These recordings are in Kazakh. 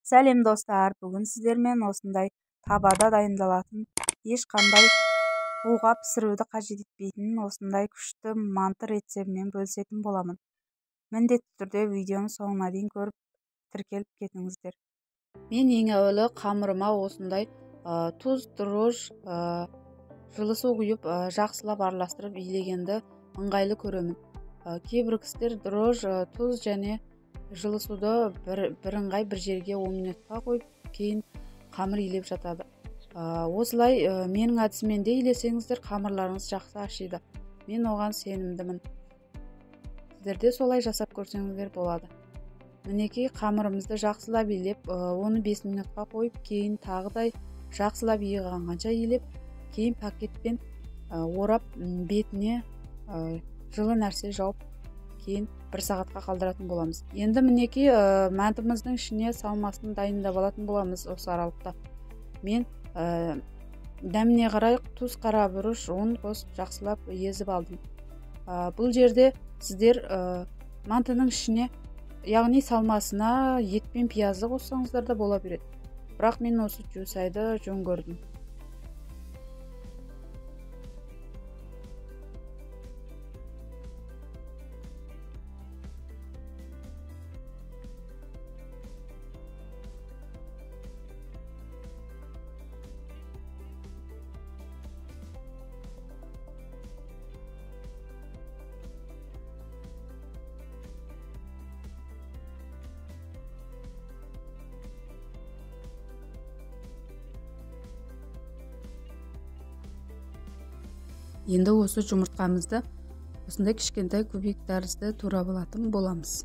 Сәлем достар, бүгін сіздермен осындай табада дайындалатын, ешқандай буға пісіруді қажет етпейтін осындай күшті манты рецептімен бөлісетін боламын. Міндетті түрде видеоны соңына дейін көріп тіркеліп кетіңіздер. Мен ең әуелі қамырыма осындай тұз, дрож, жылы су құйып жақсылап араластырып илегенді ыңғайлы көремін. Кейбір кісілер дрож, тұз және жылы суды бірыңғай бір жерге 10 минутқа қойып, кейін қамыр илеп жатады. Осылай менің әдісімен де илесеңіздер, қамырларыңыз жақсы ашиды. Мен оған сенімдімін. Сіздер де солай жасап көрсеңіздер болады. Мінекей қамырымызды жақсылап илеп, оны 5 минутқа қойып, кейін тағыдай жақсылап иығанғанша илеп, кейін пакетпен орап бетіне жылы нәрсе жауып, кейін 1 сағатқа қалдыратын боламыз. Енді мінекей мәнтіміздің ішіне салмасын дайындап алатын боламыз осы аралықта. Мен дәміне қарай тұз, қарабұрыш, ұн қосып жақсылап езіп алдым. Бұл жерде сіздер мантының ішіне, яғни салмасына ет пен пиязды қоссаңыздар да бола береді. Бірақ мен осы жусайды жөн көрдім. Енді осы жұмыртқамызды осындай кішкентай кубик тәрізді турап алатын боламыз.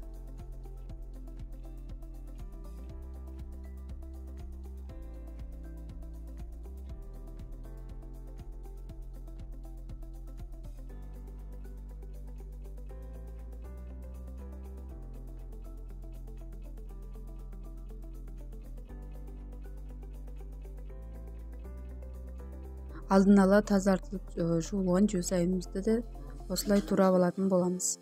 Алдын ала тазартылып жуылған жусайымызды да осылай турап алатын боламыз.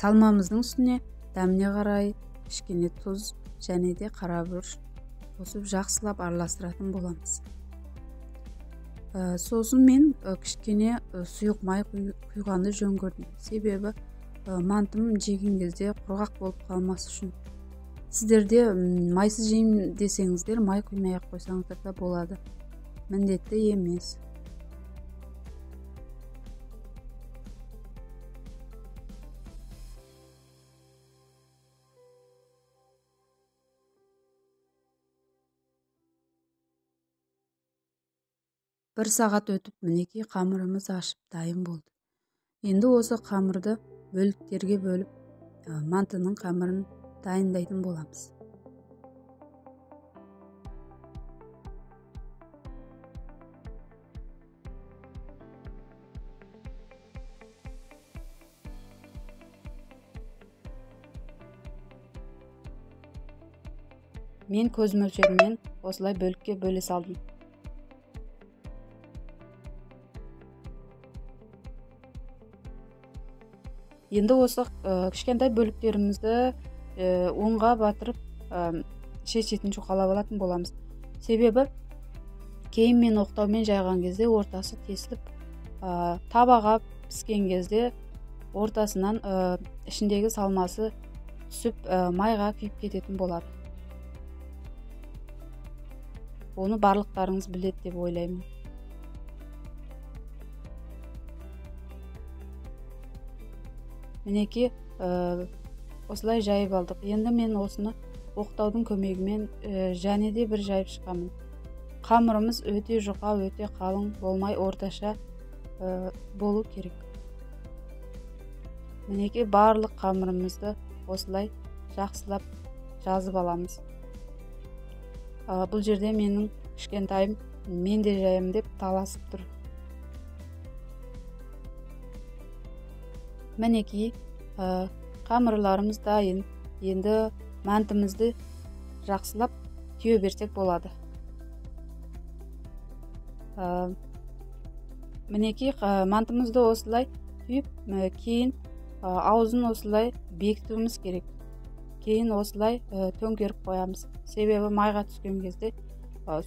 Салмамыздың үстіне дәміне қарай кішкене тұз және де қарабұрыш қосып жақсылап араластыратын боламыз. Сосын мен кішкене сұйық май құйғанды жөн көрдім. Себебі мантым жеген кезде құрғақ болып қалмас үшін. Сіздерде майсыз жеймін десеңіздер, май құймай-ақ қойсаңыздар да болады. Міндетті емес. Бір сағат өтіп, мінекей қамырымыз ашып дайын болды. Енді осы қамырды бөліктерге бөліп, мантының қамырын дайындайтын боламыз. Мен көз мөлшерімен осылай бөлікке бөле салдым. Енді осы кішкентай бөліктерімізді ұнға батырып шет-шетін жұқалап алатын боламыз. Себебі кейін мен оқтаумен жайған кезде ортасы тесіліп, табаға піскен кезде ортасынан ішіндегі салмасы түсіп, майға күйіп кететін болады. Оны барлықтарыңыз біледі деп ойлаймын. Мінекей осылай жайып алдық. Енді мен осыны оқтаудың көмегімен және де бір жайып шығамын. Қамырымыз өте жұқа, өте қалың болмай, орташа болу керек. Мінекей барлық қамырымызды осылай жақсылап жазып аламыз. Бұл жерде менің кішкентайым мен де жаям деп таласып тұр. Мінекей, қамырларымыз дайын. Енді мантымызды жақсылап түйе берсек болады. Мінекей, мантымызды осылай түйіп, кейін аузын осылай бекітуіміз керек. Кейін осылай төңкеріп қоямыз. Себебі майға түскен кезде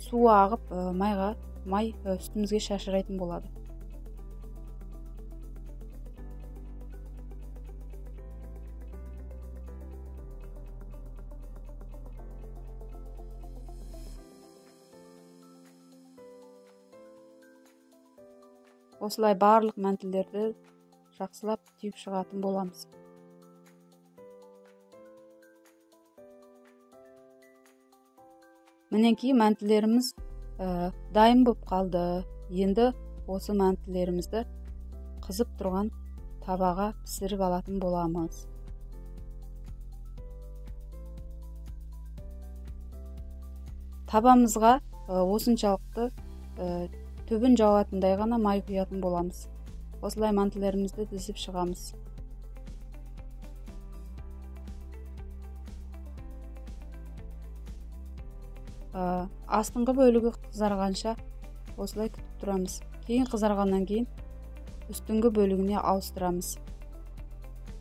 су ағып, май үстімізге шашырайтын болады. Осылай барлық мәнтілерді жақсылап түйіп шығатын боламыз. Мінекей, мәнтілеріміз дайын болып қалды. Енді осы мәнтілерімізді қызып тұрған табаға пісіріп алатын боламыз. Табамызға осыншалықты түбін жауатындай ғана май құятын боламыз. Осылай мантыларымызды дізіп шығамыз. Астыңғы бөлігі қызарғанша осылай күтіп тұрамыз. Кейін қызарғаннан кейін үстіңгі бөлігіне ауыстырамыз.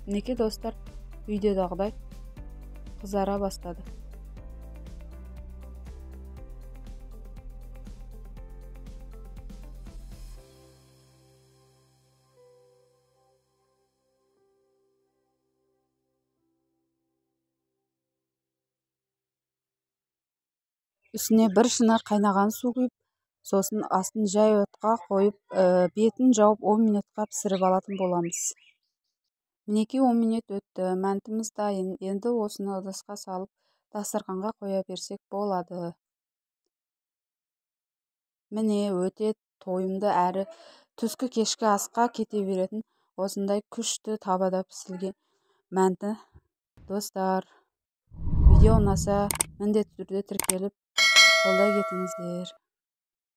Мінекей достар, видеодағыдай қызара бастады. Үстіне бір шыны қайнаған су құйып, сосын астын жай отқа қойып, бетін жауып 10 минутқа пісіріп алатын боламыз. Мінекей 10 минут өтті, мәнтіміз дайын. Енді осыны ыдысқа салып, дастарханға қоя берсек болады. Міне, өте тойымды әрі түскі кешкі асқа кете беретін осындай күшті табада пісілген мәнті. Достар, видео ұнаса, міндетті түрде тіркеліп қолдай кетіңіздер.